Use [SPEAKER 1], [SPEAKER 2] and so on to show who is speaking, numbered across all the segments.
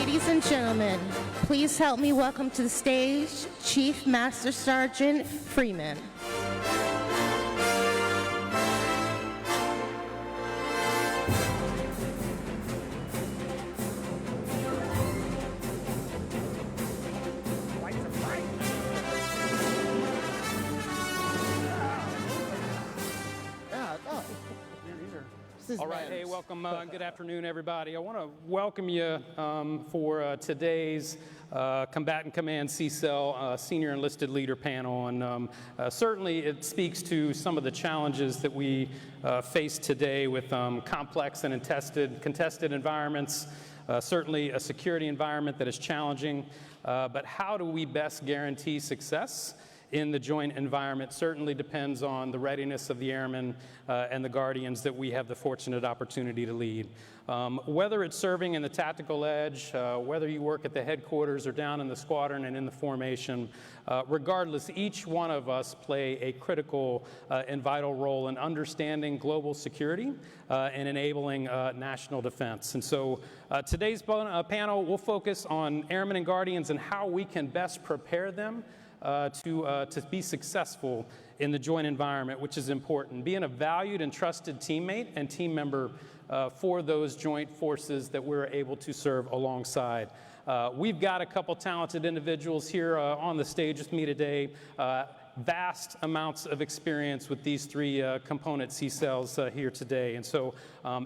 [SPEAKER 1] Ladies and gentlemen, please help me welcome to the stage Chief Master Sergeant Freeman.
[SPEAKER 2] All right, hey, welcome, good afternoon, everybody. I want to welcome you for today's Combatant Command CSEL Senior Enlisted Leader panel, and certainly it speaks to some of the challenges that we face today with complex and contested environments, certainly a security environment that is challenging, but how do we best guarantee success in the joint environment certainly depends on the readiness of the airmen and the Guardians that we have the fortunate opportunity to lead. Whether it's serving in the tactical edge, whether you work at the headquarters or down in the squadron and in the formation, regardless, each one of us play a critical and vital role in understanding global security and enabling national defense. And so today's panel will focus on Airmen and Guardians and how we can best prepare them to be successful in the joint environment, which is important. Being a valued and trusted teammate and team member for those joint forces that we're able to serve alongside. We've got a couple talented individuals here on the stage with me today. Vast amounts of experience with these three component CSELs here today. And so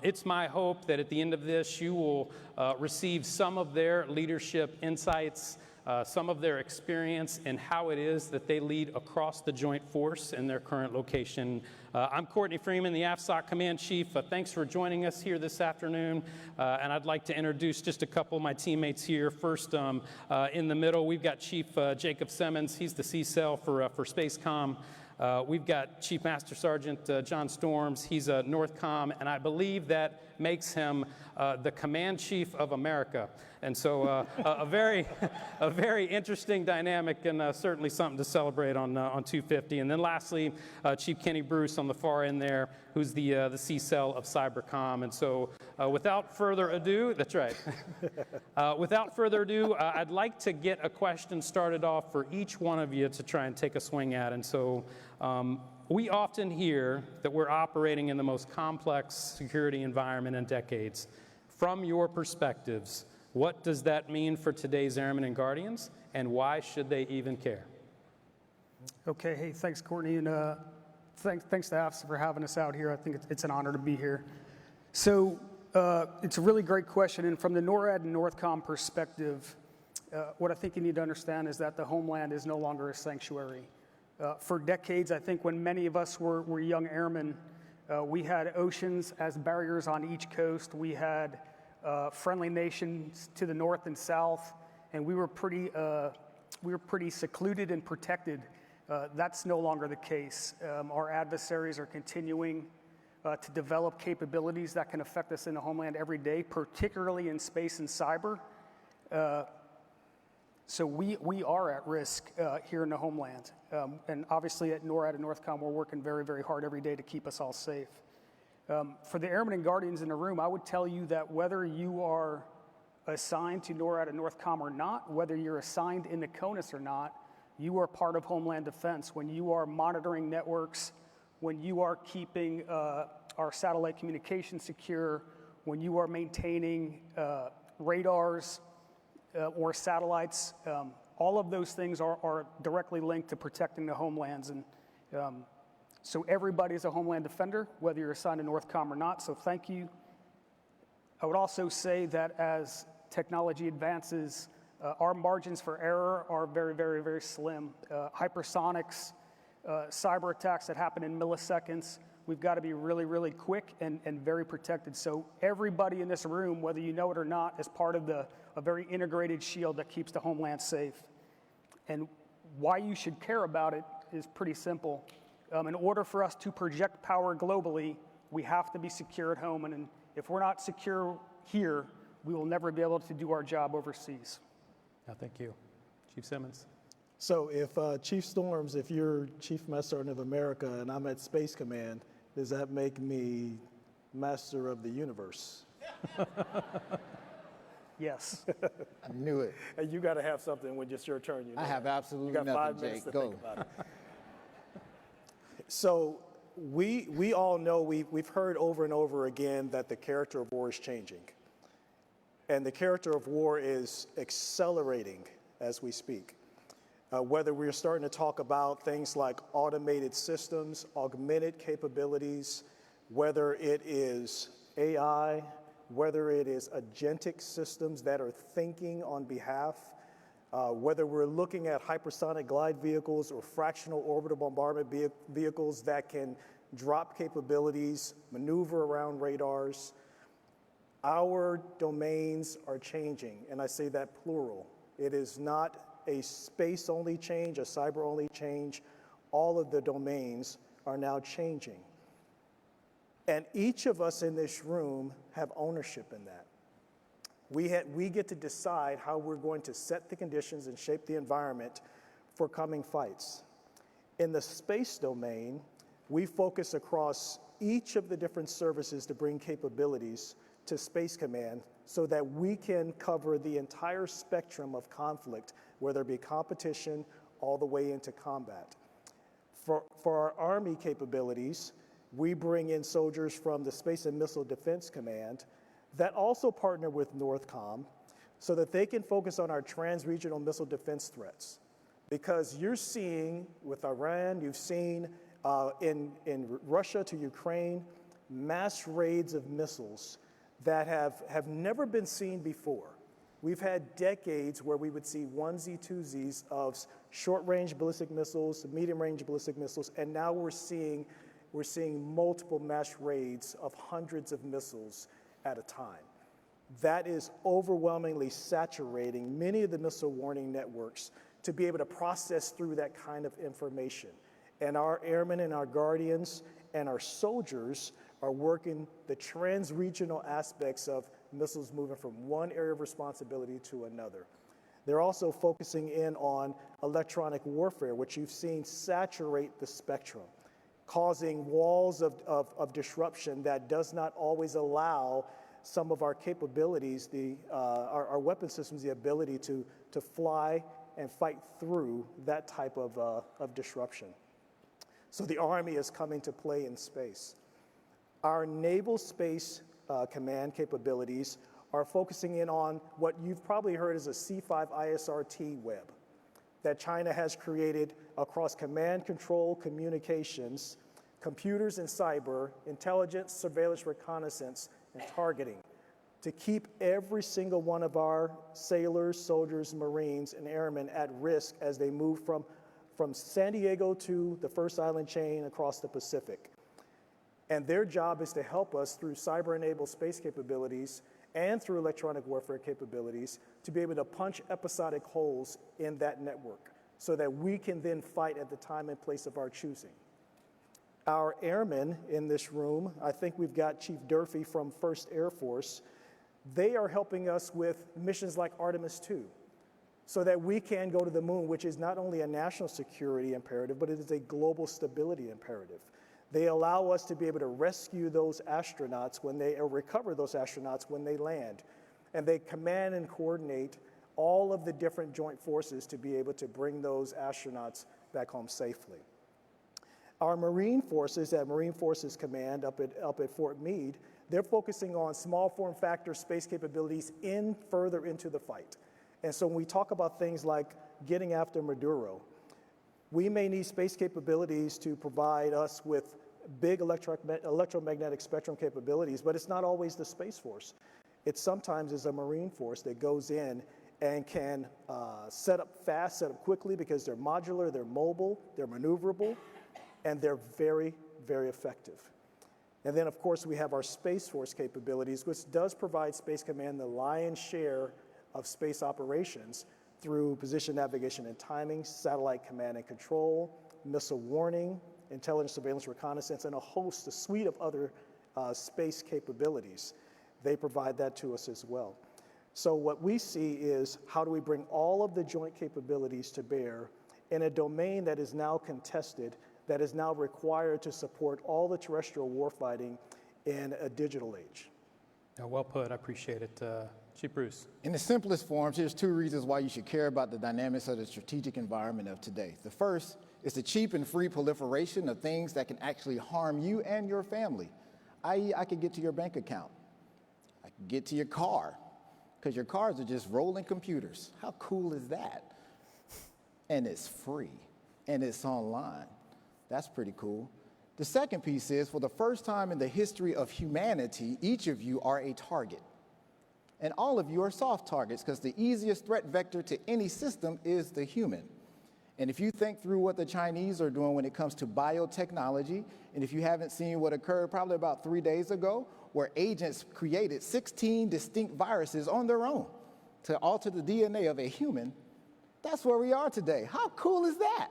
[SPEAKER 2] it's my hope that at the end of this, you will receive some of their leadership insights, some of their experience and how it is that they lead across the joint force in their current location. I'm Courtney Freeman, the AFSOC Command Chief. Thanks for joining us here this afternoon. And I'd like to introduce just a couple of my teammates here. First, in the middle, we've got Chief Jacob Simmons. He's the CSEL for SPACECOM. We've got Chief Master Sergeant John Storms. He's a NORTHCOM, and I believe that makes him the Command Chief of America. And so a very interesting dynamic and certainly something to celebrate on 250. And then lastly, Chief Kenny Bruce on the far end there, who's the CSEL of CYBERCOM. And so without further ado, that's right. Without further ado, I'd like to get a question started off for each one of you to try and take a swing at. And so we often hear that we're operating in the most complex security environment in decades. From your perspectives, what does that mean for today's Airmen and Guardians, and why should they even care?
[SPEAKER 3] Okay, hey, thanks, Courtney, and thanks to AFSOC for having us out here. I think it's an honor to be here. So it's a really great question, and from the NORAD and NORTHCOM perspective, what I think you need to understand is that the homeland is no longer a sanctuary. For decades, I think when many of us were young airmen, we had oceans as barriers on each coast. We had friendly nations to the north and south, and we were pretty secluded and protected. That's no longer the case. Our adversaries are continuing to develop capabilities that can affect us in the homeland every day, particularly in space and cyber. So we are at risk here in the homeland. And obviously at NORAD and NORTHCOM, we're working very, very hard every day to keep us all safe. For the Airmen and Guardians in the room, I would tell you that whether you are assigned to NORAD and NORTHCOM or not, whether you're assigned in the CONUS or not, you are part of Homeland Defense. When you are monitoring networks, when you are keeping our satellite communication secure, when you are maintaining radars or satellites, all of those things are directly linked to protecting the homelands. And so everybody is a Homeland Defender, whether you're assigned to NORTHCOM or not, so thank you. I would also say that as technology advances, our margins for error are very, very, very slim. Hypersonics, cyber attacks that happen in milliseconds, we've got to be really, really quick and very protected. So everybody in this room, whether you know it or not, is part of a very integrated shield that keeps the homeland safe. And why you should care about it is pretty simple. In order for us to project power globally, we have to be secure at home. And if we're not secure here, we will never be able to do our job overseas.
[SPEAKER 2] Thank you. Chief Simmons.
[SPEAKER 4] So if Chief Storms, if you're Chief Master Sergeant of America and I'm at Space Command, does that make me Master of the Universe?
[SPEAKER 3] Yes.
[SPEAKER 5] I knew it.
[SPEAKER 4] And you got to have something when it's your turn. You know
[SPEAKER 5] I have absolutely
[SPEAKER 4] you got
[SPEAKER 5] nothing,
[SPEAKER 4] 5 minutes
[SPEAKER 5] Jake.
[SPEAKER 4] to think about it. So we all know, we've heard over and over again that the character of war is changing. And the character of war is accelerating as we speak. Whether we're starting to talk about things like automated systems, augmented capabilities, whether it is AI, whether it is agentic systems that are thinking on behalf, whether we're looking at hypersonic glide vehicles or fractional orbital bombardment vehicles that can drop capabilities, maneuver around radars, our domains are changing, and I say that plural. It is not a space-only change, a cyber-only change. All of the domains are now changing. And each of us in this room have ownership in that. We get to decide how we're going to set the conditions and shape the environment for coming fights. In the space domain, we focus across each of the different services to bring capabilities to Space Command so that we can cover the entire spectrum of conflict, whether it be competition all the way into combat. For our Army capabilities, we bring in soldiers from the Space and Missile Defense Command that also partner with NORTHCOM so that they can focus on our trans-regional missile defense threats. Because you're seeing with Iran, you've seen in Russia to Ukraine, mass raids of missiles that have never been seen before. We've had decades where we would see onesie, twosies of short-range ballistic missiles, medium-range ballistic missiles, and now we're seeing multiple mass raids of hundreds of missiles at a time. That is overwhelmingly saturating many of the missile warning networks to be able to process through that kind of information. And our airmen and our guardians and our soldiers are working the trans-regional aspects of missiles moving from one area of responsibility to another. They're also focusing in on electronic warfare, which you've seen saturate the spectrum, causing walls of disruption that does not always allow some of our capabilities, our weapon systems, the ability to fly and fight through that type of disruption. So the Army is coming to play in space. Our Naval Space Command capabilities are focusing in on what you've probably heard as a C5 ISRT web that China has created across command, control, communications, computers and cyber, intelligence, surveillance, reconnaissance, and targeting to keep every single one of our sailors, soldiers, Marines, and airmen at risk as they move from San Diego to the first island chain across the Pacific. And their job is to help us through cyber-enabled space capabilities and through electronic warfare capabilities to be able to punch episodic holes in that network so that we can then fight at the time and place of our choosing. Our airmen in this room, I think we've got Chief Durfee from 1st Air Force, they are helping us with missions like Artemis II so that we can go to the moon, which is not only a national security imperative, but it is a global stability imperative. They allow us to be able to rescue those astronauts or recover those astronauts when they land. And they command and coordinate all of the different joint forces to be able to bring those astronauts back home safely. Our Marine forces at Marine Forces Command up at Fort Meade, they're focusing on small form factor space capabilities further into the fight. And so when we talk about things like getting after Maduro, we may need space capabilities to provide us with big electromagnetic spectrum capabilities, but it's not always the Space Force. It sometimes is a Marine force that goes in and can set up fast, set up quickly because they're modular, they're mobile, they're maneuverable, and they're very, very effective. And then, of course, we have our Space Force capabilities, which does provide Space Command the lion's share of space operations through position navigation and timing, satellite command and control, missile warning, intelligence, surveillance, reconnaissance, and a suite of other space capabilities. They provide that to us as well. So what we see is how do we bring all of the joint capabilities to bear in a domain that is now contested, that is now required to support all the terrestrial warfighting in a digital age.
[SPEAKER 2] Well put. I appreciate it. Chief Bruce.
[SPEAKER 5] In the simplest forms, here's 2 reasons why you should care about the dynamics of the strategic environment of today. The first is the cheap and free proliferation of things that can actually harm you and your family, i.e. I could get to your bank account. I could get to your car, because your cars are just rolling computers. How cool is that? And it's free, and it's online. That's pretty cool. The second piece is, for the first time in the history of humanity, each of you are a target. And all of you are soft targets, because the easiest threat vector to any system is the human. And if you think through what the Chinese are doing when it comes to biotechnology, and if you haven't seen what occurred probably about 3 days ago, where agents created 16 distinct viruses on their own to alter the DNA of a human, that's where we are today. How cool is that?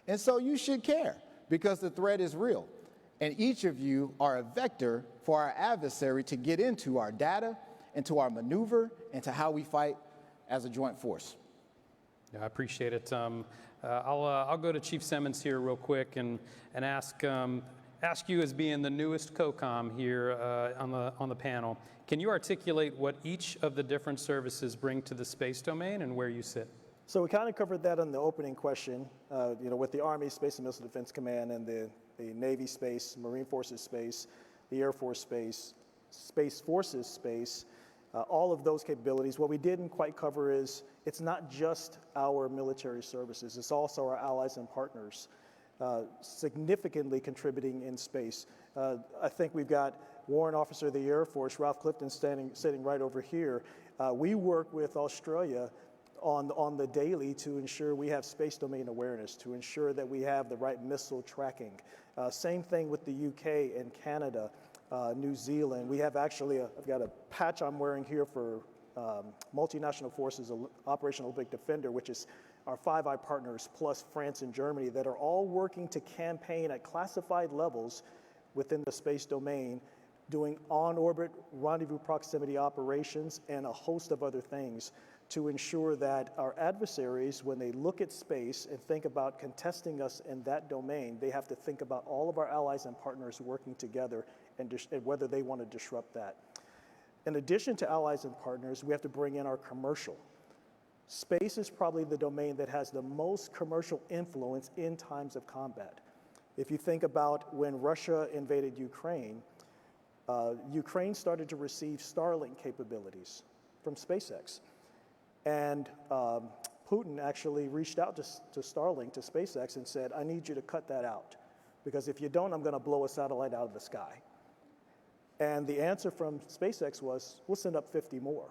[SPEAKER 5] And so you should care, because the threat is real. And each of you are a vector for our adversary to get into our data, into our maneuver, and to how we fight as a joint force.
[SPEAKER 2] Yeah, I appreciate it. I'll go to Chief Simmons here real quick and ask you, as being the newest COCOM here on the panel, can you articulate what each of the different services bring to the space domain and where you sit?
[SPEAKER 4] So we kind of covered that on the opening question, with the Army Space and Missile Defense Command and the Navy Space, Marine Forces Space, the Air Force Space, Space Forces Space, all of those capabilities. What we didn't quite cover is it's not just our military services, it's also our allies and partners significantly contributing in space. I think we've got Warrant Officer of the Air Force, Ralph Clifton, sitting right over here. We work with Australia on the daily to ensure we have space domain awareness, to ensure that we have the right missile tracking. Same thing with the UK and Canada, New Zealand. We have actually, I've got a patch I'm wearing here for Multinational Forces Operation Olympic Defender, which is our Five Eye partners, plus France and Germany, that are all working to campaign at classified levels within the space domain, doing on-orbit rendezvous proximity operations and a host of other things to ensure that our adversaries, when they look at space and think about contesting us in that domain, they have to think about all of our allies and partners working together and whether they want to disrupt that. In addition to allies and partners, we have to bring in our commercial. Space is probably the domain that has the most commercial influence in times of combat. If you think about when Russia invaded Ukraine, Ukraine started to receive Starlink capabilities from SpaceX. And Putin actually reached out to Starlink, to SpaceX, and said, I need you to cut that out, because if you don't, I'm going to blow a satellite out of the sky. And the answer from SpaceX was, we'll send up 50 more.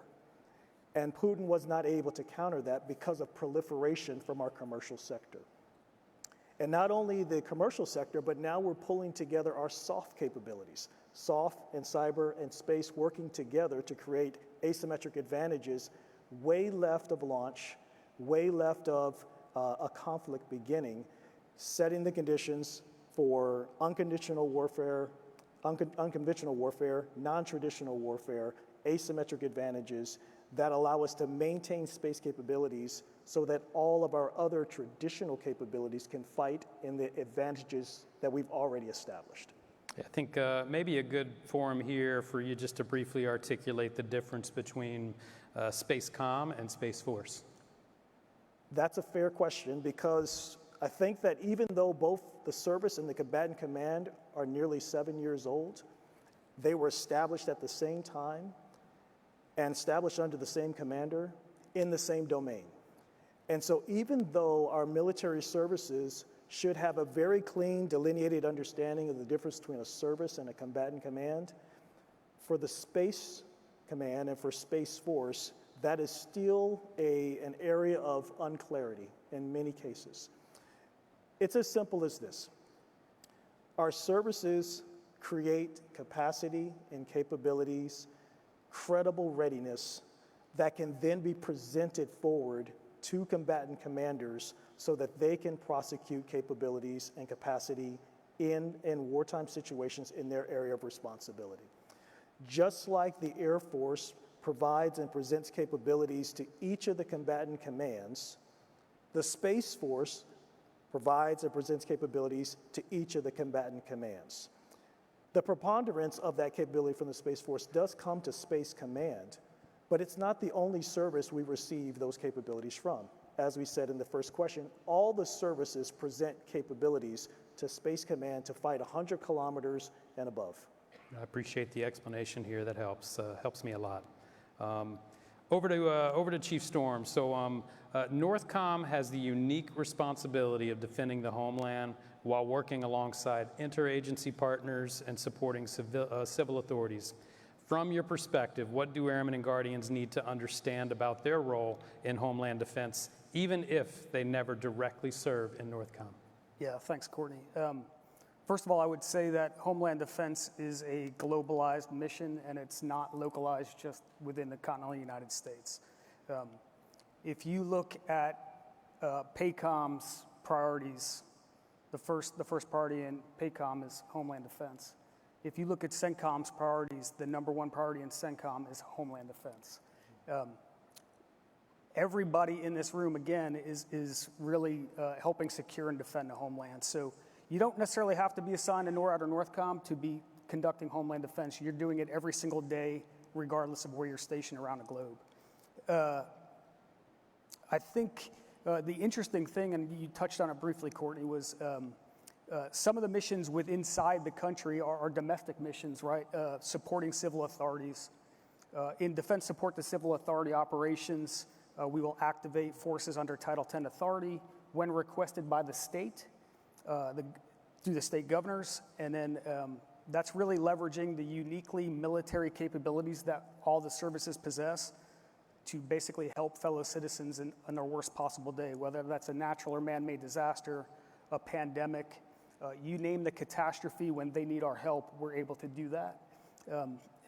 [SPEAKER 4] And Putin was not able to counter that because of proliferation from our commercial sector. And not only the commercial sector, but now we're pulling together our soft capabilities. Soft and cyber and space working together to create asymmetric advantages way left of launch, way left of a conflict beginning, setting the conditions for unconventional warfare, non-traditional warfare, asymmetric advantages that allow us to maintain space capabilities so that all of our other traditional capabilities can fight in the advantages that we've already established.
[SPEAKER 2] I think maybe a good forum here for you just to briefly articulate the difference between SPACECOM and Space Force.
[SPEAKER 4] That's a fair question, because I think that even though both the service and the combatant command are nearly 7 years old, they were established at the same time and established under the same commander in the same domain. And so even though our military services should have a very clean, delineated understanding of the difference between a service and a combatant command, for the Space Command and for Space Force, that is still an area of unclarity in many cases. It's as simple as this. Our services create capacity and capabilities, credible readiness that can then be presented forward to combatant commanders so that they can prosecute capabilities and capacity in wartime situations in their area of responsibility. Just like the Air Force provides and presents capabilities to each of the combatant commands, the Space Force provides and presents capabilities to each of the combatant commands. The preponderance of that capability from the Space Force does come to Space Command, But it's not the only service we receive those capabilities from. As we said in the first question, all the services present capabilities to Space Command to fight 100 kilometers and above.
[SPEAKER 2] I appreciate the explanation here. That helps me a lot. Over to Chief Storm. So NORTHCOM has the unique responsibility of defending the homeland while working alongside interagency partners and supporting civil authorities. From your perspective, what do Airmen and Guardians need to understand about their role in homeland defense, even if they never directly serve in NORTHCOM?
[SPEAKER 3] Yeah, thanks, Courtney. First of all, I would say that Homeland Defense is a globalized mission, and it's not localized just within the continental United States. If you look at PACOM's priorities, the first priority in PACOM is Homeland Defense. If you look at CENTCOM's priorities, the #1 priority in CENTCOM is Homeland Defense. Everybody in this room, again, is really helping secure and defend the homeland. So you don't necessarily have to be assigned to NORAD or NORTHCOM to be conducting Homeland Defense. You're doing it every single day, regardless of where you're stationed around the globe. I think the interesting thing, and you touched on it briefly, Courtney, was some of the missions inside the country are domestic missions, right? Supporting civil authorities. In defense support to civil authority operations, we will activate forces under Title 10 authority when requested by the state, through the state governors, and then that's really leveraging the uniquely military capabilities that all the services possess to basically help fellow citizens in their worst possible day, whether that's a natural or man-made disaster, a pandemic, you name the catastrophe. When they need our help, we're able to do that.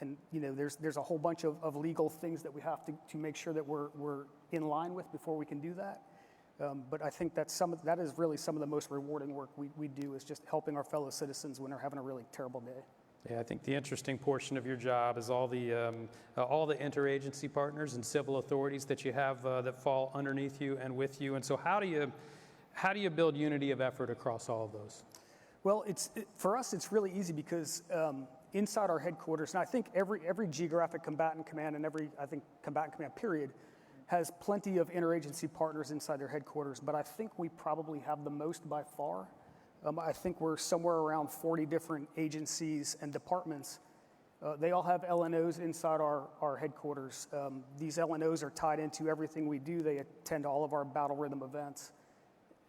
[SPEAKER 3] And you know, there's a whole bunch of legal things that we have to make sure that we're in line with before we can do that. But I think that is really some of the most rewarding work we do, is just helping our fellow citizens when they're having a really terrible day.
[SPEAKER 2] Yeah, I think the interesting portion of your job is all the interagency partners and civil authorities that you have that fall underneath you and with you. And so how do you build unity of effort across all of those?
[SPEAKER 3] Well, for us, it's really easy because inside our headquarters, and I think every geographic combatant command and every combatant command period has plenty of interagency partners inside their headquarters, but I think we probably have the most by far. I think we're somewhere around 40 different agencies and departments. They all have LNOs inside our headquarters. These LNOs are tied into everything we do. They attend all of our battle rhythm events,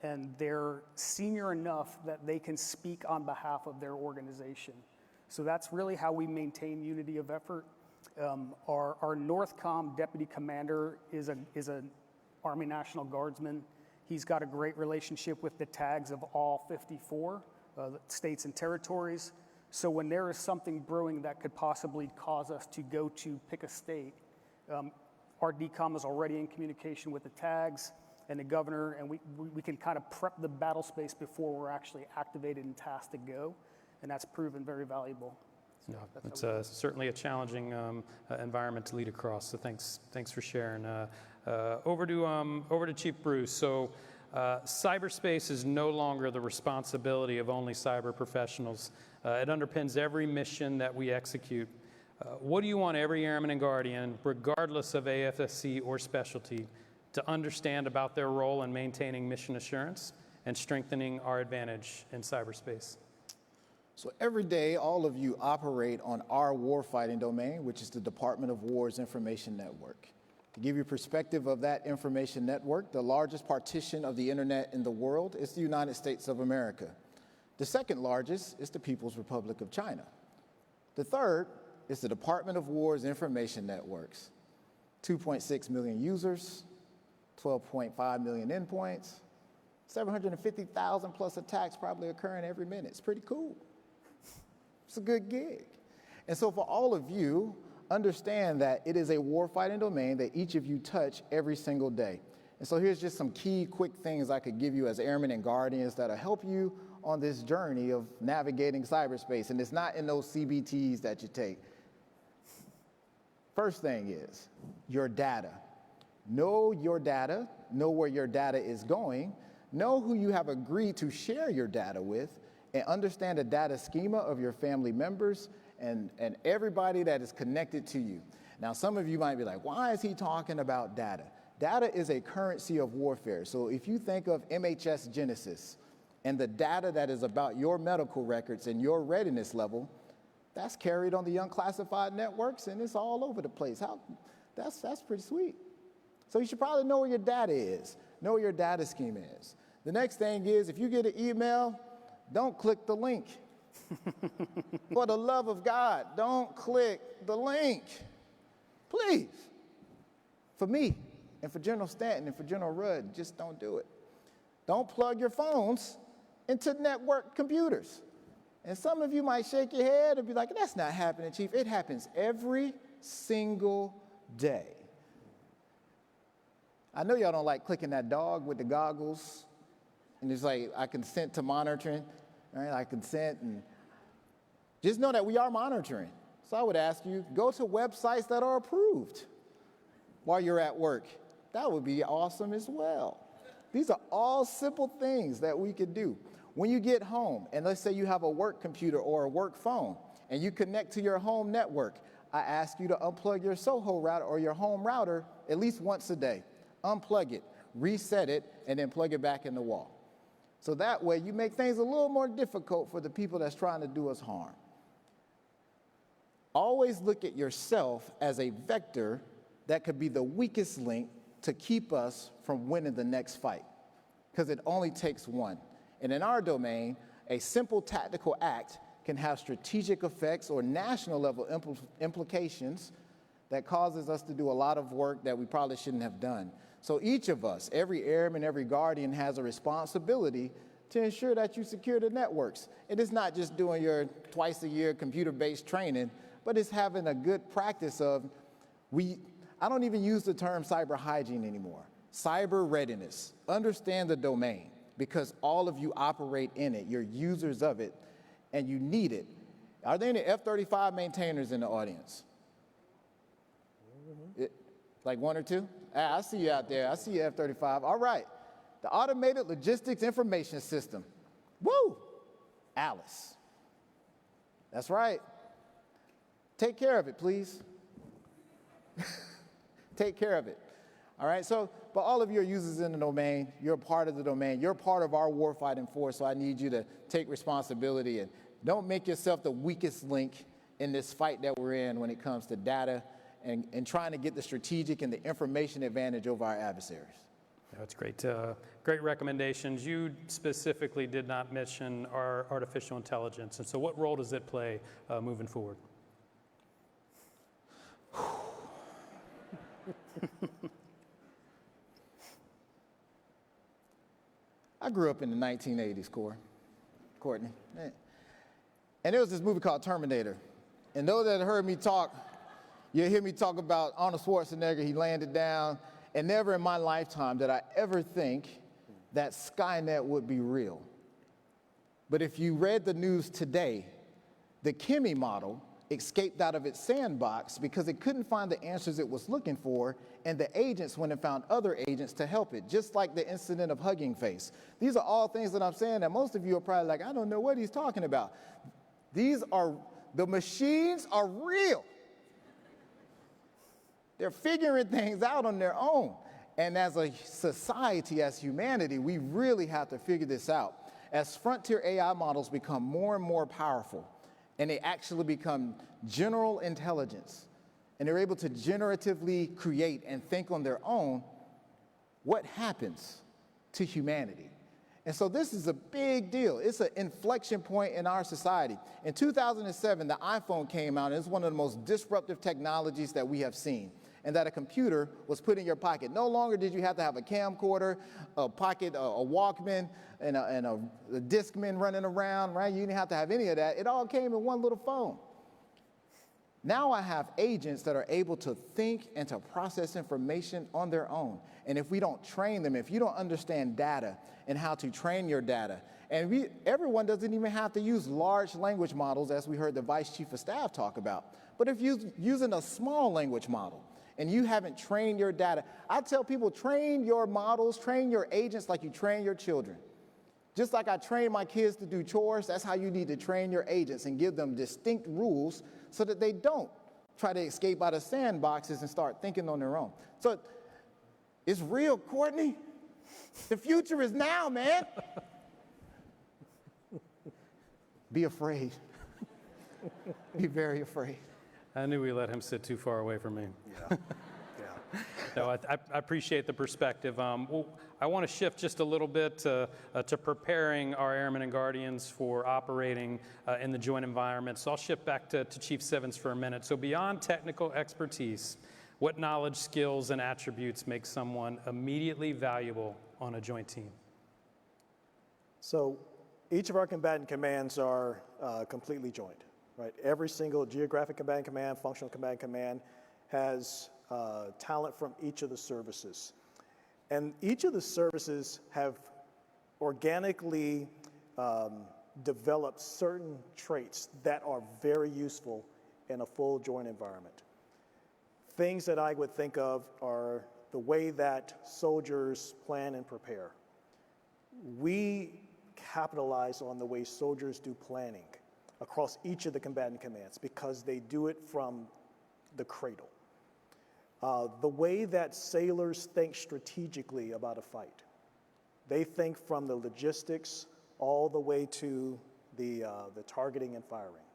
[SPEAKER 3] and they're senior enough that they can speak on behalf of their organization. So that's really how we maintain unity of effort. Our NORTHCOM deputy commander is an Army National Guardsman. He's got a great relationship with the tags of all 54 states and territories. So when there is something brewing that could possibly cause us to go to pick a state, our DCOM is already in communication with the tags and the governor, and we can kind of prep the battle space before we're actually activated and tasked to go, and that's proven very valuable.
[SPEAKER 2] No, it's certainly a challenging environment to lead across. So thanks for sharing. Over to Chief Bruce. So cyberspace is no longer the responsibility of only cyber professionals. It underpins every mission that we execute. What do you want every Airman and Guardian, regardless of AFSC or specialty, to understand about their role in maintaining mission assurance and strengthening our advantage in cyberspace?
[SPEAKER 5] So every day, all of you operate on our warfighting domain, which is the Department of War's Information Network. To give you perspective of that information network, the largest partition of the internet in the world is the United States of America. The second largest is the People's Republic of China. The third is the Department of War's Information Networks. 2.6 million users, 12.5 million endpoints, 750,000 plus attacks probably occurring every minute. It's pretty cool. It's a good gig. And so for all of you, understand that it is a warfighting domain that each of you touch every single day. And so here's just some key quick things I could give you as Airmen and Guardians that'll help you on this journey of navigating cyberspace. And it's not in those CBTs that you take. First thing is your data. Know your data, know where your data is going, know who you have agreed to share your data with, and understand the data schema of your family members and everybody that is connected to you. Now, some of you might be like, why is he talking about data? Data is a currency of warfare. So if you think of MHS Genesis and the data that is about your medical records and your readiness level, that's carried on the unclassified networks, and it's all over the place. That's pretty sweet. So you should probably know where your data is, know where your data scheme is. The next thing is, if you get an email, don't click the link. For the love of God, don't click the link. Please. For me, and for General Stanton, and for General Rudd, just don't do it. Don't plug your phones into network computers. And some of you might shake your head and be like, that's not happening, Chief. It happens every single day. I know y'all don't like clicking that dog with the goggles, and it's like, I consent to monitoring, right? I consent, and just know that we are monitoring. So I would ask you, go to websites that are approved while you're at work. That would be awesome as well. These are all simple things that we could do. When you get home, and let's say you have a work computer or a work phone, and you connect to your home network, I ask you to unplug your Soho router or your home router at least once a day. Unplug it, reset it, and then plug it back in the wall. So that way you make things a little more difficult for the people that's trying to do us harm. Always look at yourself as a vector that could be the weakest link to keep us from winning the next fight, because it only takes one. And in our domain, a simple tactical act can have strategic effects or national level implications that causes us to do a lot of work that we probably shouldn't have done. So each of us, every airman, every guardian, has a responsibility to ensure that you secure the networks. It is not just doing your twice-a-year computer-based training, but it's having a good practice of, I don't even use the term cyber hygiene anymore. Cyber readiness. Understand the domain, because all of you operate in it. You're users of it, and you need it. Are there any F-35 maintainers in the audience? Like one or two? I see you out there. I see you, F-35. All right. The Automated Logistics Information System. Woo! Alice. That's right. Take care of it, please. Take care of it. All right, so, but all of you are users in the domain. You're part of the domain. You're part of our warfighting force, so I need you to take responsibility and don't make yourself the weakest link in this fight that we're in when it comes to data and trying to get the strategic and the information advantage over our adversaries.
[SPEAKER 2] That's great. Great recommendations. You specifically did not mention our artificial intelligence, and so what role does it play moving forward?
[SPEAKER 5] I grew up in the 1980s, Courtney. And there was this movie called Terminator. And those that heard me talk, you'll hear me talk about Arnold Schwarzenegger. He landed down. And never in my lifetime did I ever think that Skynet would be real. But if you read the news today, the Kimmy model escaped out of its sandbox because it couldn't find the answers it was looking for, and the agents went and found other agents to help it, just like the incident of Hugging Face. These are all things that I'm saying that most of you are probably like, I don't know what he's talking about. The machines are real. They're figuring things out on their own. And as a society, as humanity, we really have to figure this out. As frontier AI models become more and more powerful, and they actually become general intelligence, and they're able to generatively create and think on their own, what happens to humanity? And so this is a big deal. It's an inflection point in our society. In 2007, the iPhone came out, and it's one of the most disruptive technologies that we have seen, and that a computer was put in your pocket. No longer did you have to have a camcorder, a pocket, a Walkman, and a Discman running around, right? You didn't have to have any of that. It all came in one little phone. Now I have agents that are able to think and to process information on their own. And if we don't train them, if you don't understand data and how to train your data, and everyone doesn't even have to use large language models, as we heard the Vice Chief of Staff talk about. But if you're using a small language model, and you haven't trained your data, I tell people, train your models, train your agents like you train your children. Just like I train my kids to do chores, that's how you need to train your agents and give them distinct rules so that they don't try to escape out of sandboxes and start thinking on their own. So it's real, Courtney. The future is now, man. Be afraid. Be very afraid.
[SPEAKER 2] I knew we let him sit too far away from me.
[SPEAKER 4] Yeah.
[SPEAKER 2] No, I appreciate the perspective. Well, I want to shift just a little bit to preparing our Airmen and Guardians for operating in the joint environment. So I'll shift back to Chief Simmons for a minute. So beyond technical expertise, what knowledge, skills, and attributes make someone immediately valuable on a joint team?
[SPEAKER 4] So each of our combatant commands are completely joint, right? Every single geographic combatant command, functional combatant command has talent from each of the services. And each of the services have organically developed certain traits that are very useful in a full joint environment. Things that I would think of are the way that soldiers plan and prepare. We capitalize on the way soldiers do planning across each of the combatant commands because they do it from the cradle. The way that sailors think strategically about a fight. They think from the logistics all the way to the targeting and firing.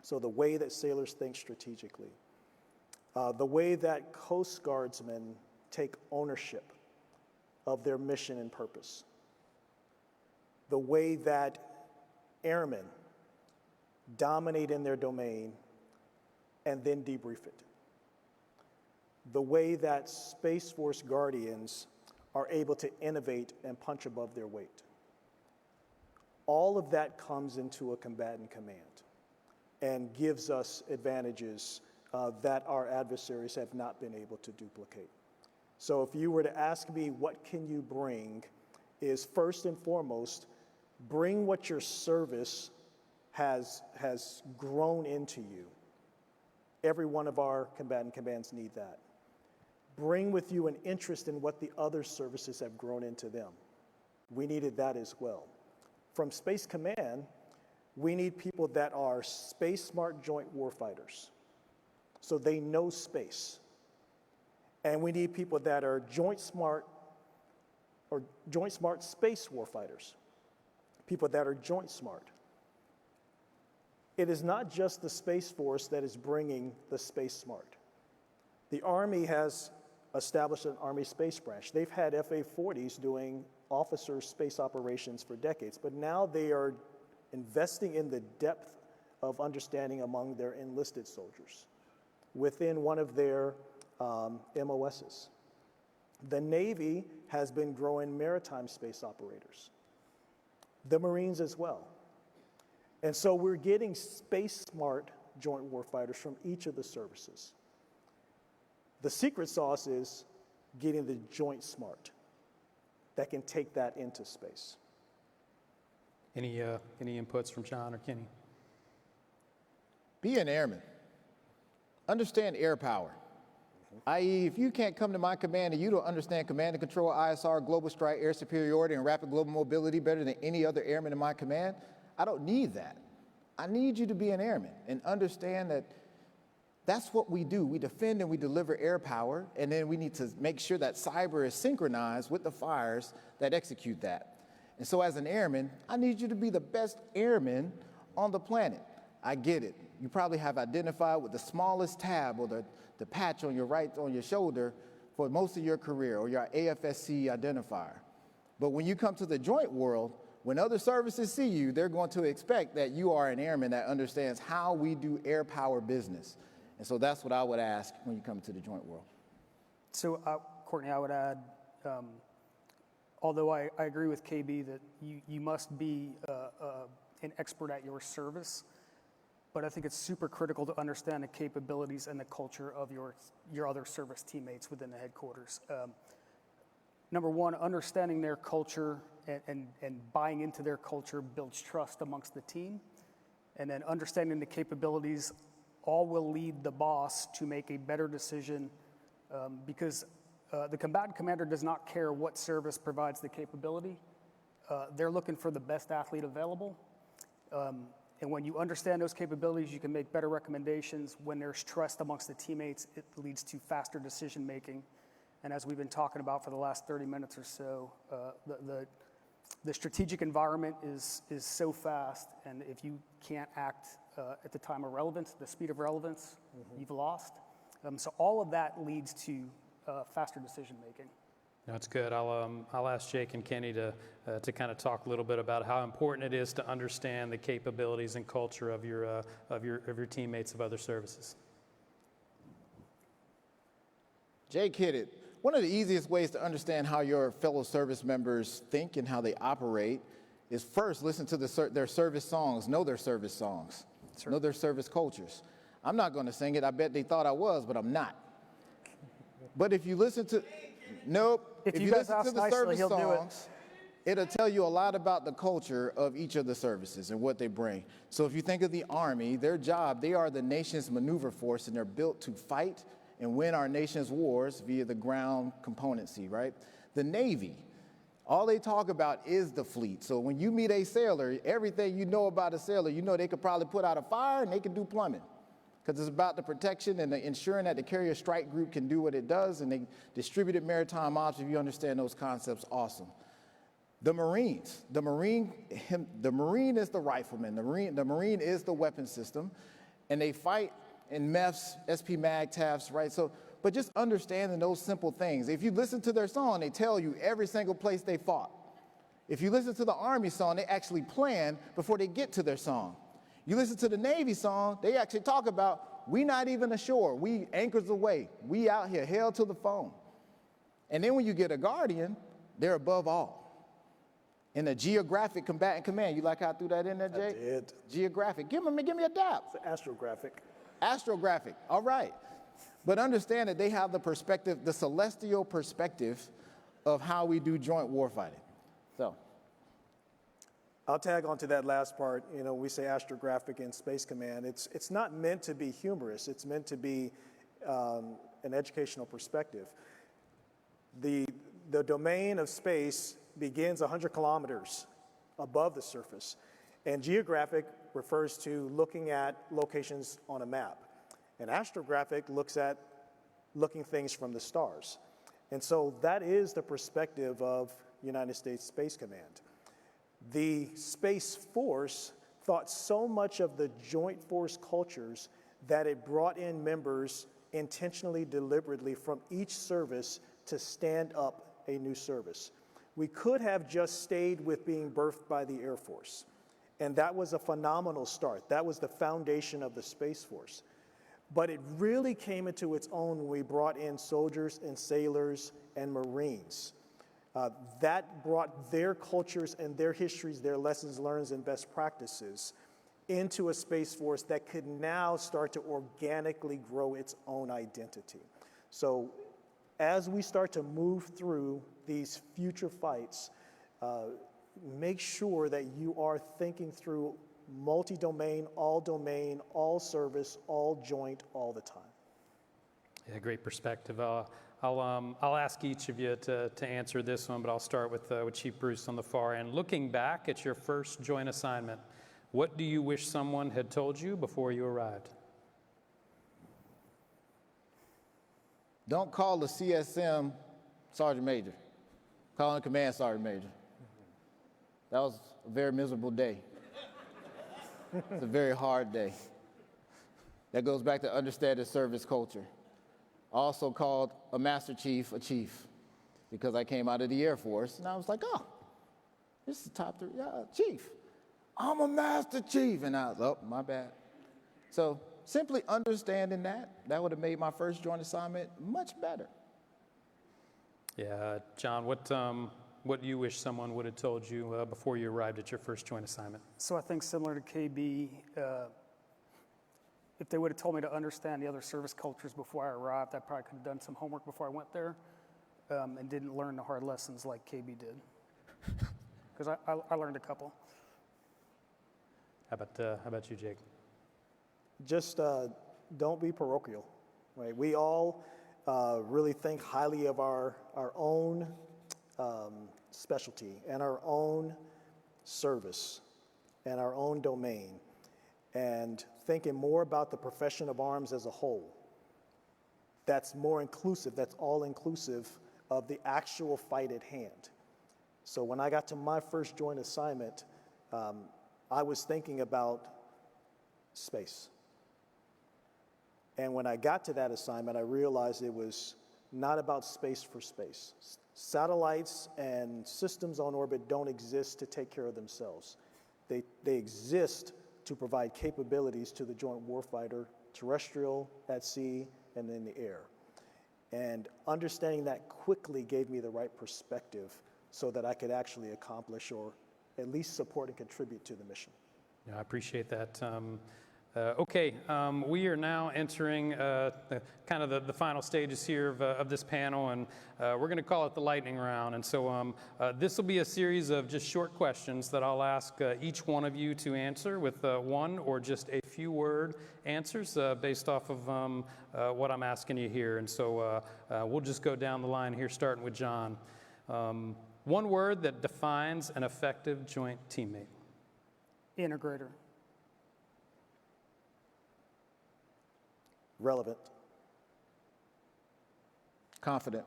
[SPEAKER 4] So the way that sailors think strategically. The way that Coast Guardsmen take ownership of their mission and purpose. The way that airmen dominate in their domain and then debrief it. The way that Space Force Guardians are able to innovate and punch above their weight. All of that comes into a combatant command and gives us advantages that our adversaries have not been able to duplicate. So if you were to ask me, what can you bring, is first and foremost, bring what your service has grown into you. Every one of our combatant commands need that. Bring with you an interest in what the other services have grown into them. We needed that as well. From Space Command, we need people that are space-smart joint warfighters, so they know space. And we need people that are joint-smart space warfighters, people that are joint-smart. It is not just the Space Force that is bringing the space-smart. The Army has established an Army Space Branch. They've had FA-40s doing officer space operations for decades, but now they are investing in the depth of understanding among their enlisted soldiers within one of their MOSs. The Navy has been growing maritime space operators. The Marines as well. And so we're getting space-smart joint warfighters from each of the services. The secret sauce is getting the joint smart that can take that into space.
[SPEAKER 2] Any inputs from John or Kenny?
[SPEAKER 5] Be an airman. Understand air power. I.e., if you can't come to my command and you don't understand command and control, ISR, global strike, air superiority, and rapid global mobility better than any other airman in my command, I don't need that. I need you to be an airman and understand that that's what we do. We defend and we deliver air power, and then we need to make sure that cyber is synchronized with the fires that execute that. And so as an airman, I need you to be the best airman on the planet. I get it. You probably have identified with the smallest tab or the patch on your shoulder for most of your career, or your AFSC identifier. But when you come to the joint world, when other services see you, they're going to expect that you are an airman that understands how we do air power business. And so that's what I would ask when you come to the joint world.
[SPEAKER 3] So, Courtney, I would add, although I agree with KB that you must be an expert at your service, but I think it's super critical to understand the capabilities and the culture of your other service teammates within the headquarters. Number one, understanding their culture and buying into their culture builds trust amongst the team. And then understanding the capabilities all will lead the boss to make a better decision because the combatant commander does not care what service provides the capability. They're looking for the best athlete available. And when you understand those capabilities, you can make better recommendations. When there's trust amongst the teammates, it leads to faster decision making. And as we've been talking about for the last 30 minutes or so, the strategic environment is so fast, and if you can't act at the time of relevance, the speed of relevance, you've lost. So all of that leads to faster decision making.
[SPEAKER 2] That's good. I'll ask Jake and Kenny to kind of talk a little bit about how important it is to understand the capabilities and culture of your teammates of other services.
[SPEAKER 5] Jake hit it. One of the easiest ways to understand how your fellow service members think and how they operate is first listen to their service songs, know their service songs, know their service cultures. I'm not going to sing it. I bet they thought I was, but I'm not. But if you listen to, if you listen to the service songs, it'll tell you a lot about the culture of each of the services and what they bring. So if you think of the Army, their job, they are the nation's maneuver force, and they're built to fight and win our nation's wars via the ground componency, right? The Navy, all they talk about is the fleet. So when you meet a sailor, everything you know about a sailor, you know they could probably put out a fire and they can do plumbing, because it's about the protection and the ensuring that the carrier strike group can do what it does, and they distributed maritime ops. If you understand those concepts, awesome. The Marines, the Marine is the rifleman, the Marine is the weapon system, and they fight in MEFs, SPMag, TAFs, right? So, but just understanding those simple things. If you listen to their song, they tell you every single place they fought. If you listen to the Army song, they actually plan before they get to their song. You listen to the Navy song, they actually talk about, we not even ashore, we anchors away, we out here, hell to the phone. And then when you get a Guardian, they're above all. In a geographic combatant command, you like how I threw that in there, Jake?
[SPEAKER 4] I did.
[SPEAKER 5] Geographic, give me a dap.
[SPEAKER 4] It's an astrographic.
[SPEAKER 5] Astrographic, all right. But understand that they have the perspective, the celestial perspective of how we do joint warfighting. So.
[SPEAKER 4] I'll tag on to that last part. You know, we say astrographic in Space Command. It's not meant to be humorous. It's meant to be an educational perspective. The domain of space begins 100 kilometers above the surface. And geographic refers to looking at locations on a map. And astrographic looks at looking things from the stars. And so that is the perspective of United States Space Command. The Space Force thought so much of the joint force cultures that it brought in members intentionally, deliberately from each service to stand up a new service. We could have just stayed with being birthed by the Air Force. And that was a phenomenal start. That was the foundation of the Space Force. But it really came into its own when we brought in soldiers and sailors and Marines. That brought their cultures and their histories, their lessons learned and best practices into a Space Force that could now start to organically grow its own identity. So as we start to move through these future fights, make sure that you are thinking through multi-domain, all service, all joint, all the time.
[SPEAKER 2] Yeah, great perspective. I'll ask each of you to answer this one, but I'll start with Chief Bruce on the far end. Looking back at your first joint assignment, what do you wish someone had told you before you arrived?
[SPEAKER 5] Don't call the CSM Sergeant Major. Call him Command Sergeant Major. That was a very miserable day. It's a very hard day. That goes back to understanding service culture. I also called a Master Chief a chief because I came out of the Air Force and I was like, oh, this is the top three, chief. I'm a Master Chief. And I was, oh, my bad. So simply understanding that would have made my first joint assignment much better.
[SPEAKER 2] Yeah, John, what do you wish someone would have told you before you arrived at your first joint assignment?
[SPEAKER 3] So I think similar to KB, if they would have told me to understand the other service cultures before I arrived, I probably could have done some homework before I went there and didn't learn the hard lessons like KB did. Because I learned a couple.
[SPEAKER 2] How about you, Jake?
[SPEAKER 4] Just don't be parochial, right? We all really think highly of our own specialty and our own service and our own domain. and thinking more about the profession of arms as a whole. That's more inclusive, that's all inclusive of the actual fight at hand. So when I got to my first joint assignment, I was thinking about space. And when I got to that assignment, I realized it was not about space for space. Satellites and systems on orbit don't exist to take care of themselves. They exist to provide capabilities to the joint warfighter, terrestrial, at sea, and in the air. And understanding that quickly gave me the right perspective so that I could actually accomplish or at least support and contribute to the mission.
[SPEAKER 2] Yeah, I appreciate that. We are now entering the final stages here of this panel, and we're going to call it the lightning round. And so this will be a series of just short questions that I'll ask each one of you to answer with one or just a few word answers based off of what I'm asking you here. And so we'll just go down the line here, starting with John. One word that defines an effective joint teammate.
[SPEAKER 3] Integrator.
[SPEAKER 4] Relevant.
[SPEAKER 5] Confident.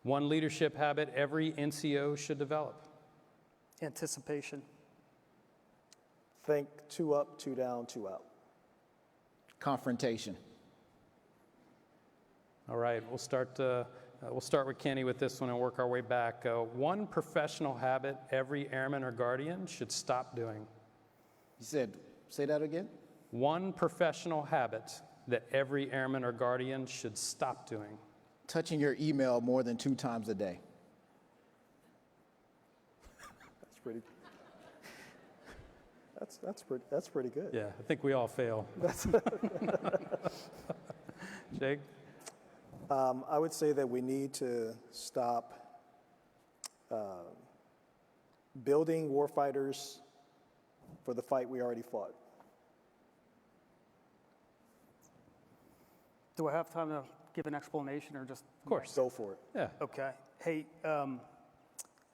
[SPEAKER 2] One leadership habit every NCO should develop.
[SPEAKER 3] Anticipation.
[SPEAKER 4] Think 2 up, 2 down, 2 out.
[SPEAKER 5] Confrontation.
[SPEAKER 2] All right, we'll start with Kenny with this one and work our way back. One professional habit every airman or guardian should stop doing.
[SPEAKER 5] You said, say that again?
[SPEAKER 2] One professional habit that every airman or guardian should stop doing.
[SPEAKER 5] Touching your email more than 2 times a day.
[SPEAKER 4] That's pretty good.
[SPEAKER 2] Yeah, I think we all fail. Jake?
[SPEAKER 4] I would say that we need to stop building warfighters for the fight we already fought.
[SPEAKER 3] Do I have time to give an explanation or just?
[SPEAKER 2] Of course.
[SPEAKER 4] Go for it.
[SPEAKER 2] Yeah.
[SPEAKER 3] Okay. Hey,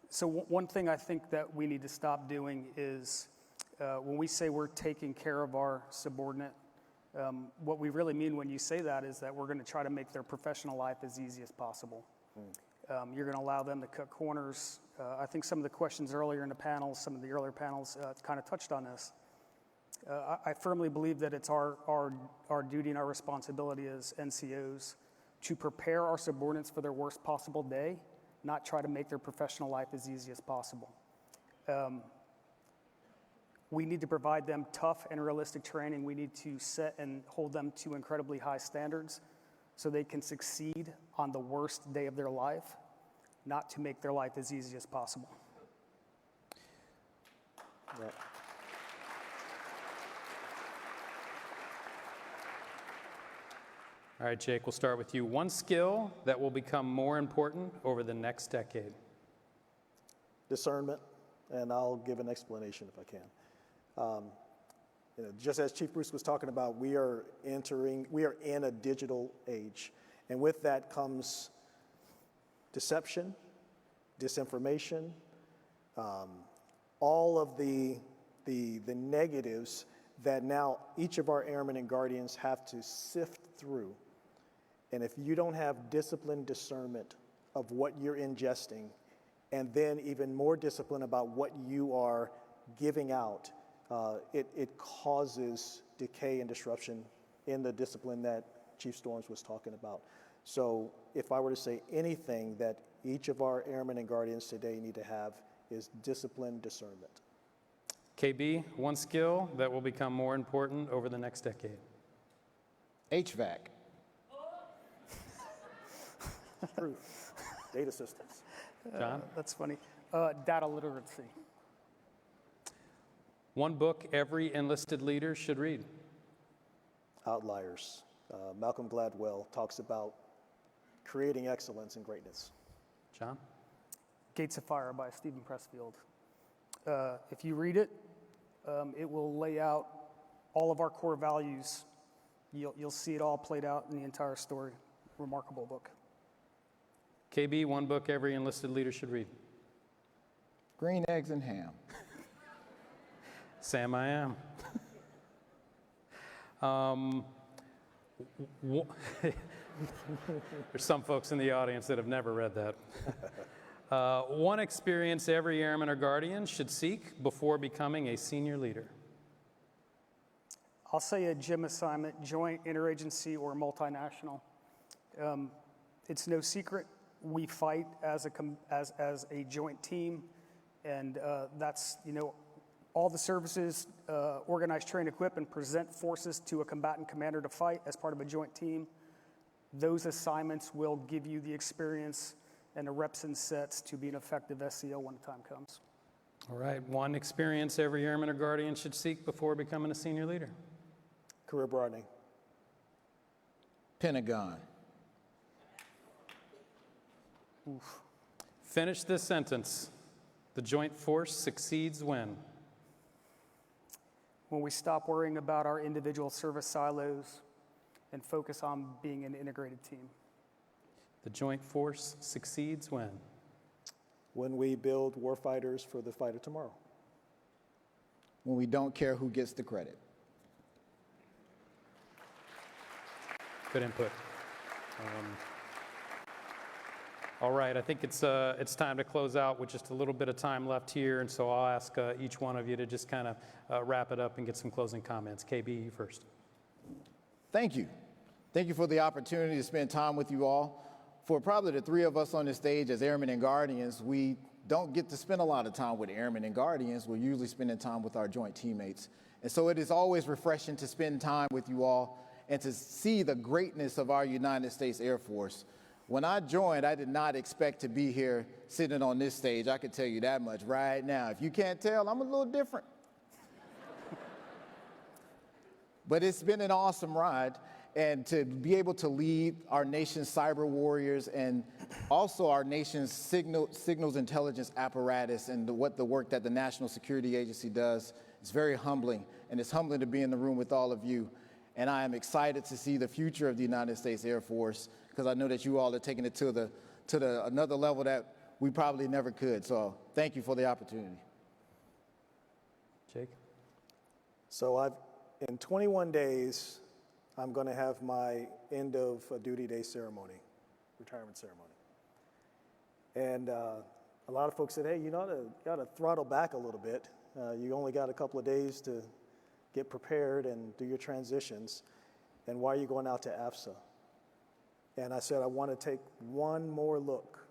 [SPEAKER 3] so one thing I think that we need to stop doing is when we say we're taking care of our subordinate, what we really mean when you say that is that we're going to try to make their professional life as easy as possible. You're going to allow them to cut corners. I think some of the questions earlier in the panels, some of the earlier panels kind of touched on this. I firmly believe that it's our duty and our responsibility as NCOs to prepare our subordinates for their worst possible day, not try to make their professional life as easy as possible. We need to provide them tough and realistic training. We need to set and hold them to incredibly high standards so they can succeed on the worst day of their life, not to make their life as easy as possible.
[SPEAKER 4] Yeah.
[SPEAKER 2] All right, Jake, we'll start with you. One skill that will become more important over the next decade.
[SPEAKER 4] Discernment, and I'll give an explanation if I can. Just as Chief Bruce was talking about, we are in a digital age, and with that comes deception, disinformation, all of the negatives that now each of our airmen and guardians have to sift through. And if you don't have disciplined discernment of what you're ingesting, and then even more discipline about what you are giving out, it causes decay and disruption in the discipline that Chief Storms was talking about. So if I were to say anything that each of our airmen and guardians today need to have is disciplined discernment.
[SPEAKER 2] KB, one skill that will become more important over the next decade.
[SPEAKER 5] HVAC.
[SPEAKER 4] True. Data systems.
[SPEAKER 2] John?
[SPEAKER 3] That's funny. Data literacy.
[SPEAKER 2] One book every enlisted leader should read.
[SPEAKER 4] Outliers. Malcolm Gladwell talks about creating excellence and greatness.
[SPEAKER 2] John?
[SPEAKER 3] Gates of Fire by Stephen Pressfield. If you read it, it will lay out all of our core values. You'll see it all played out in the entire story. Remarkable book.
[SPEAKER 2] KB, one book every enlisted leader should read.
[SPEAKER 5] Green Eggs and Ham.
[SPEAKER 2] Sam, I am. There's some folks in the audience that have never read that. One experience every airman or guardian should seek before becoming a senior leader.
[SPEAKER 3] I'll say a GYM assignment, joint, interagency, or multinational. It's no secret we fight as a joint team, and that's, all the services organize, train, equip, and present forces to a combatant commander to fight as part of a joint team. Those assignments will give you the experience and the reps and sets to be an effective SEL when the time comes.
[SPEAKER 2] All right, one experience every airman or guardian should seek before becoming a senior leader.
[SPEAKER 4] Career broadening.
[SPEAKER 5] Pentagon.
[SPEAKER 3] Oof.
[SPEAKER 2] Finish this sentence. The joint force succeeds when?
[SPEAKER 3] When we stop worrying about our individual service silos and focus on being an integrated team.
[SPEAKER 2] The joint force succeeds when?
[SPEAKER 4] When we build warfighters for the fight of tomorrow.
[SPEAKER 5] When we don't care who gets the credit.
[SPEAKER 2] Good input. All right, I think it's time to close out with just a little bit of time left here, and so I'll ask each one of you to just kind of wrap it up and get some closing comments. KB, you first.
[SPEAKER 5] Thank you. Thank you for the opportunity to spend time with you all. For probably the three of us on this stage as Airmen and Guardians, we don't get to spend a lot of time with Airmen and Guardians. We're usually spending time with our joint teammates. And so it is always refreshing to spend time with you all and to see the greatness of our United States Air Force. When I joined, I did not expect to be here sitting on this stage. I can tell you that much right now. If you can't tell, I'm a little different. But it's been an awesome ride, and to be able to lead our nation's cyber warriors and also our nation's signals intelligence apparatus and the work that the National Security Agency does is very humbling, and it's humbling to be in the room with all of you. And I am excited to see the future of the United States Air Force, because I know that you all are taking it to another level that we probably never could. So thank you for the opportunity.
[SPEAKER 2] Jake?
[SPEAKER 4] So in 21 days, I'm going to have my end of duty day ceremony, retirement ceremony. And a lot of folks said, hey, you got to throttle back a little bit. You only got a couple of days to get prepared and do your transitions. And why are you going out to AFSOC? And I said, I want to take one more look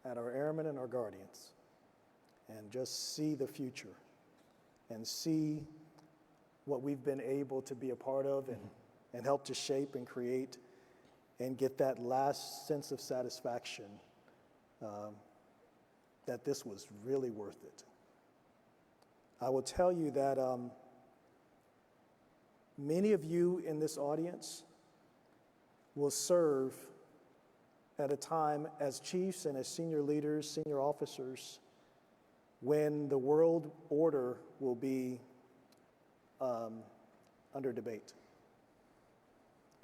[SPEAKER 4] at our airmen and our guardians and just see the future and see what we've been able to be a part of and help to shape and create and get that last sense of satisfaction that this was really worth it. I will tell you that many of you in this audience will serve at a time as chiefs and as senior leaders, senior officers, when the world order will be under debate.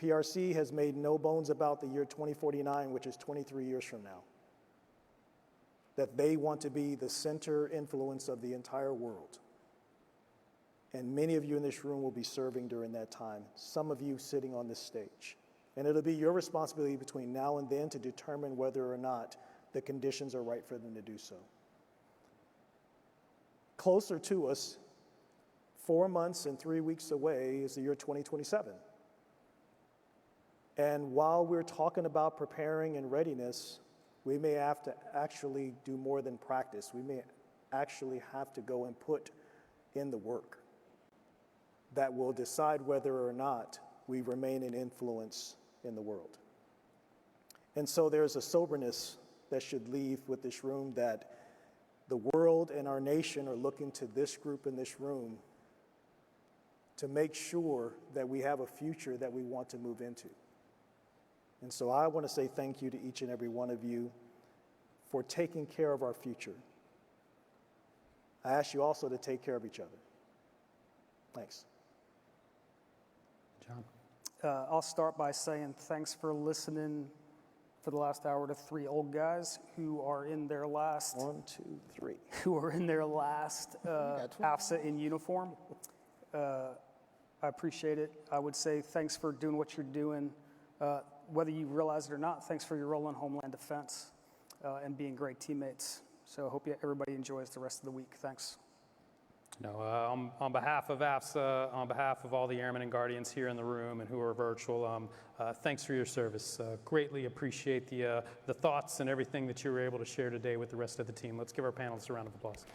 [SPEAKER 4] PRC has made no bones about the year 2049, which is 23 years from now, that they want to be the center influence of the entire world. And many of you in this room will be serving during that time, some of you sitting on this stage. And it'll be your responsibility between now and then to determine whether or not the conditions are right for them to do so. Closer to us, 4 months and 3 weeks away, is the year 2027. And while we're talking about preparing and readiness, we may have to actually do more than practice. We may actually have to go and put in the work that will decide whether or not we remain an influence in the world. And so there's a soberness that should leave with this room, that the world and our nation are looking to this group in this room to make sure that we have a future that we want to move into. And so I want to say thank you to each and every one of you for taking care of our future. I ask you also to take care of each other. Thanks.
[SPEAKER 2] John?
[SPEAKER 3] I'll start by saying thanks for listening for the last hour to 3 old guys who are in their last
[SPEAKER 4] 1, 2, 3.
[SPEAKER 3] who are in their last AFSA in uniform. I appreciate it. I would say thanks for doing what you're doing. Whether you realize it or not, thanks for your role in Homeland Defense and being great teammates. So I hope everybody enjoys the rest of the week. Thanks.
[SPEAKER 2] No, on behalf of AFSA, on behalf of all the Airmen and Guardians here in the room and who are virtual, thanks for your service. Greatly appreciate the thoughts and everything that you were able to share today with the rest of the team. Let's give our panelists a round of applause.